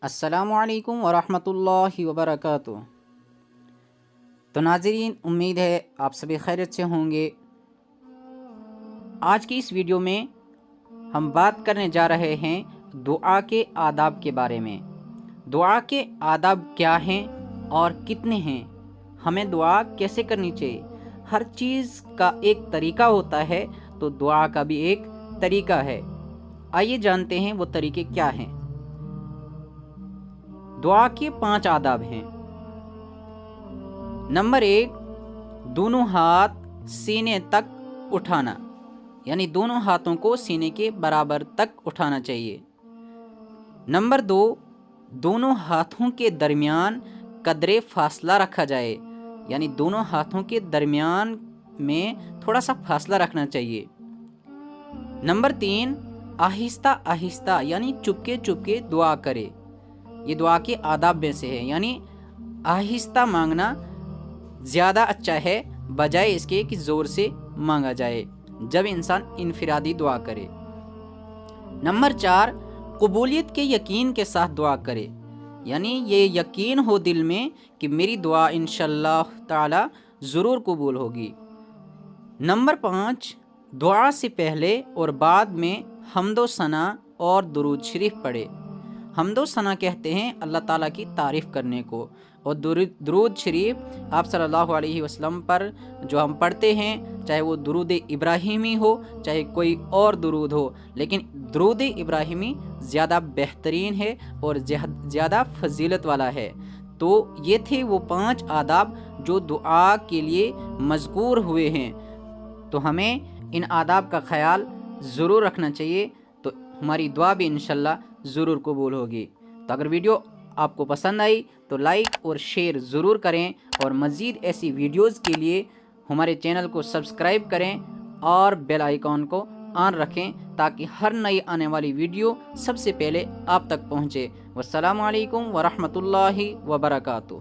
السلام علیکم ورحمۃ اللہ وبرکاتہ۔ تو ناظرین، امید ہے آپ سبھی خیریت سے ہوں گے۔ آج کی اس ویڈیو میں ہم بات کرنے جا رہے ہیں دعا کے آداب کے بارے میں۔ دعا کے آداب کیا ہیں اور کتنے ہیں؟ ہمیں دعا کیسے کرنی چاہیے؟ ہر چیز کا ایک طریقہ ہوتا ہے، تو دعا کا بھی ایک طریقہ ہے۔ آئیے جانتے ہیں وہ طریقے کیا ہیں۔ دعا کے 5 آداب ہیں۔ نمبر 1، دونوں ہاتھ سینے تک اٹھانا، یعنی دونوں ہاتھوں کو سینے کے برابر تک اٹھانا چاہیے۔ نمبر 2، دونوں ہاتھوں کے درمیان قدرے فاصلہ رکھا جائے، یعنی دونوں ہاتھوں کے درمیان میں تھوڑا سا فاصلہ رکھنا چاہیے۔ نمبر 3، آہستہ آہستہ یعنی چپکے چپکے دعا کرے۔ یہ دعا کے آداب میں سے ہے، یعنی آہستہ مانگنا زیادہ اچھا ہے بجائے اس کے کہ زور سے مانگا جائے جب انسان انفرادی دعا کرے۔ نمبر 4، قبولیت کے یقین کے ساتھ دعا کرے، یعنی یہ یقین ہو دل میں کہ میری دعا انشاءاللہ تعالی ضرور قبول ہوگی۔ نمبر 5، دعا سے پہلے اور بعد میں حمد و ثنا اور درود شریف پڑھے۔ حمد و ثنا کہتے ہیں اللہ تعالیٰ کی تعریف کرنے کو، اور درود شریف آپ صلی اللہ علیہ وسلم پر جو ہم پڑھتے ہیں، چاہے وہ درود ابراہیمی ہو چاہے کوئی اور درود ہو، لیکن درود ابراہیمی زیادہ بہترین ہے اور زیادہ فضیلت والا ہے۔ تو یہ تھے وہ 5 آداب جو دعا کے لیے مذکور ہوئے ہیں، تو ہمیں ان آداب کا خیال ضرور رکھنا چاہیے، تو ہماری دعا بھی انشاءاللہ ضرور قبول ہوگی۔ تو اگر ویڈیو آپ کو پسند آئی تو لائک اور شیئر ضرور کریں، اور مزید ایسی ویڈیوز کے لیے ہمارے چینل کو سبسکرائب کریں اور بیل آئیکن کو آن رکھیں تاکہ ہر نئی آنے والی ویڈیو سب سے پہلے آپ تک پہنچے۔ والسلام علیکم ورحمۃ اللہ وبرکاتہ۔